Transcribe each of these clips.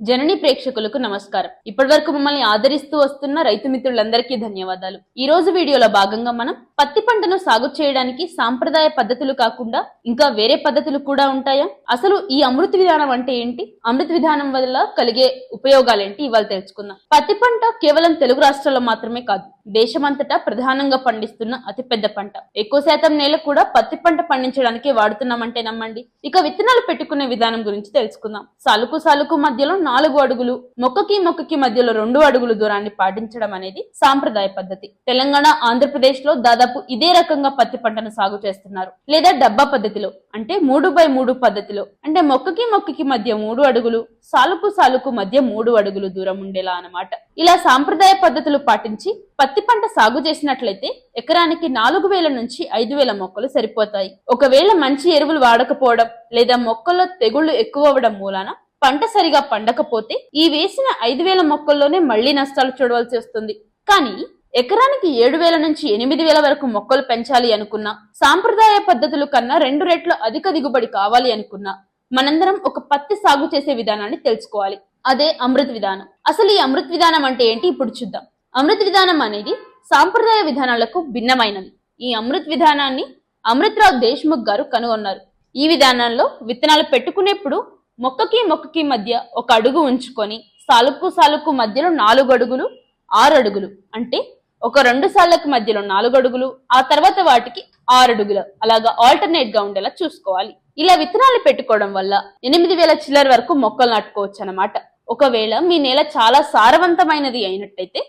జనని ప్రేక్షకులకు నమస్కారం. ఇప్పటివరకు మమ్మల్ని ఆదరిస్తూ వస్తున్న రైతు మిత్రులందరికీ ధన్యవాదాలు. ఈ రోజు వీడియోలో భాగంగా మనం పత్తి పంటను సాగు చేయడానికి సాంప్రదాయ పద్ధతులు కాకుండా ఇంకా వేరే పద్ధతులు కూడా ఉంటాయా? అసలు ఈ అమృత విధానం అంటే ఏంటి? అమృత విధానం వల్ల కలిగే ఉపయోగాలేంటి ఇవాళ తెలుసుకుందాం. పత్తి పంట కేవలం తెలుగు రాష్ట్రాల్లో మాత్రమే కాదు, దేశమంతటా ప్రధానంగా పండిస్తున్న అతిపెద్ద పంట. ఎక్కువ శాతం నేల కూడా పత్తి పంట పండించడానికి వాడుతున్నామంటే నమ్మండి. ఇక విత్తనాలు పెట్టుకునే విధానం గురించి తెలుసుకుందాం. సాలుకు సాలుకు మధ్యలో 4 అడుగులు, మొక్కకి మధ్యలో 2 అడుగుల దూరాన్ని పాటించడం అనేది సాంప్రదాయ పద్ధతి. తెలంగాణ, ఆంధ్రప్రదేశ్ లో దాదాపు ఇదే రకంగా పత్తి పంటను సాగు చేస్తున్నారు. లేదా డబ్బా పద్ధతిలో అంటే 3x3 పద్ధతిలో అంటే మొక్కకి మధ్య 3 అడుగులు, సాలుకు మధ్య 3 అడుగులు దూరం ఉండేలా అన్నమాట. ఇలా సాంప్రదాయ పద్ధతులు పాటించి పత్తి పంట సాగు చేసినట్లయితే ఎకరానికి 4000 నుంచి 5000 మొక్కలు సరిపోతాయి. ఒకవేళ మంచి ఎరువులు వాడకపోవడం లేదా మొక్కల్లో తెగుళ్లు ఎక్కువ అవ్వడం మూలాన పంట సరిగా పండకపోతే ఈ వేసిన 5000 మొక్కల్లోనే మళ్లీ నష్టాలు చూడవలసి వస్తుంది. కానీ ఎకరానికి 7000 నుంచి 8000 వరకు మొక్కలు పెంచాలి అనుకున్నా, సాంప్రదాయ పద్ధతుల కన్నా 2 రెట్లు అధిక దిగుబడి కావాలి అనుకున్నా మనందరం ఒక పత్తి సాగు చేసే విధానాన్ని తెలుసుకోవాలి. అదే అమృత విధానం. అసలు ఈ అమృత విధానం అంటే ఏంటి ఇప్పుడు చూద్దాం. అమృత విధానం అనేది సాంప్రదాయ విధానాలకు భిన్నమైనది. ఈ అమృత విధానాన్ని అమృతరావు దేశ్ముఖ్ గారు కనుగొన్నారు. ఈ విధానంలో విత్తనాలు పెట్టుకునేప్పుడు మొక్కకి మధ్య 1 అడుగు ఉంచుకొని సాలుకు మధ్యలో 4 అడుగులు, 6 అడుగులు అంటే ఒక 2 సాళ్లకు మధ్యలో 4 అడుగులు, ఆ తర్వాత వాటికి 6 అడుగులు అలాగా ఆల్టర్నేట్ గా ఉండేలా చూసుకోవాలి. ఇలా విత్తనాలు పెట్టుకోవడం వల్ల 8000 చిల్లర వరకు మొక్కలు నాటుకోవచ్చు అన్నమాట. ఒకవేళ మీ నేల చాలా సారవంతమైనది అయినట్టయితే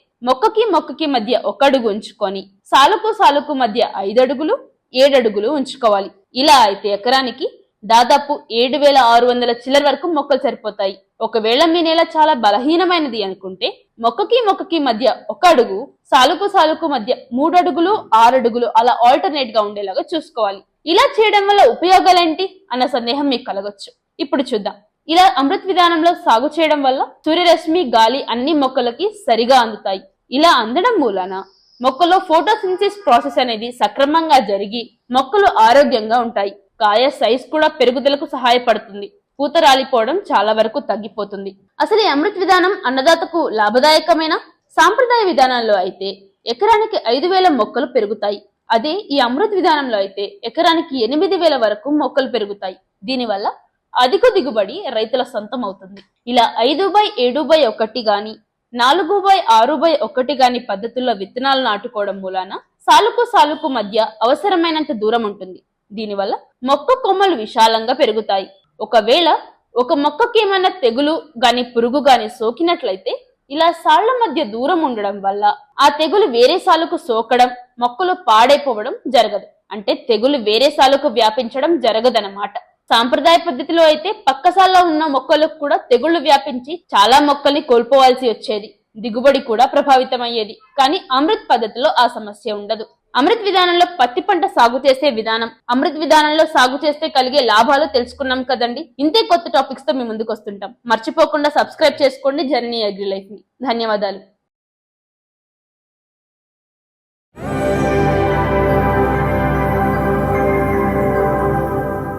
మొక్కకి మధ్య 1 అడుగు ఉంచుకొని సాలుకు మధ్య 5 అడుగులు, 7 అడుగులు ఉంచుకోవాలి. ఇలా అయితే ఎకరానికి దాదాపు 7600 చిల్లర వరకు మొక్కలు సరిపోతాయి. ఒకవేళ మీ నేల చాలా బలహీనమైనది అనుకుంటే మొక్కకి మధ్య 1 అడుగు, సాలుకు మధ్య 3 అడుగులు, 6 అడుగులు అలా ఆల్టర్నేట్ గా ఉండేలాగా చూసుకోవాలి. ఇలా చేయడం వల్ల ఉపయోగాలేంటి అన్న సందేహం మీకు కలగొచ్చు. ఇప్పుడు చూద్దాం. ఇలా అమృత విధానంలో సాగు చేయడం వల్ల సూర్యరశ్మి, గాలి అన్ని మొక్కలకి సరిగా అందుతాయి. ఇలా అందడం మూలాన మొక్కలో ఫోటోసింథసిస్ ప్రాసెస్ అనేది సక్రమంగా జరిగి మొక్కలు ఆరోగ్యంగా ఉంటాయి. కాయ సైజ్ కూడా పెరుగుదలకు సహాయపడుతుంది. పూత రాలిపోవడం చాలా వరకు తగ్గిపోతుంది. అసలు ఈ అమృత విధానం అన్నదాతకు లాభదాయకమైన? సాంప్రదాయ విధానంలో అయితే ఎకరానికి 5000 మొక్కలు పెరుగుతాయి. అదే ఈ అమృత విధానంలో అయితే ఎకరానికి 8000 వరకు మొక్కలు పెరుగుతాయి. దీనివల్ల అధిక దిగుబడి రైతుల సొంతం అవుతుంది. ఇలా 5x7x1 గాని 4x6x1 గాని పద్ధతుల్లో విత్తనాలు నాటుకోవడం మూలాన సాలుకు మధ్య అవసరమైనంత దూరం ఉంటుంది. దీనివల్ల మొక్క కొమ్మలు విశాలంగా పెరుగుతాయి. ఒకవేళ ఒక మొక్కకి ఏమైనా తెగులు గాని పురుగు గాని సోకినట్లయితే ఇలా సాళ్ల మధ్య దూరం ఉండడం వల్ల ఆ తెగులు వేరే సాలుకు సోకడం, మొక్కలు పాడైపోవడం జరగదు. అంటే తెగులు వేరే సాలుకు వ్యాపించడం జరగదన్నమాట. సాంప్రదాయ పద్ధతిలో అయితే పక్కసాల్లో ఉన్న మొక్కలకు కూడా తెగుళ్లు వ్యాపించి చాలా మొక్కల్ని కోల్పోవాల్సి వచ్చేది. దిగుబడి కూడా ప్రభావితమయ్యేది. కానీ అమృత్ పద్ధతిలో ఆ సమస్య ఉండదు. అమృత విధానంలో పత్తి పంట సాగు చేసే విధానం, అమృత విధానంలో సాగు చేస్తే కలిగే లాభాలు తెలుసుకున్నాం కదండి. ఇంతే కొత్త టాపిక్స్ తో మీ ముందుకు వస్తుంటాం. మర్చిపోకుండా సబ్స్క్రైబ్ చేసుకోండి జర్నీ అగ్రి లైఫ్ ని. ధన్యవాదాలు.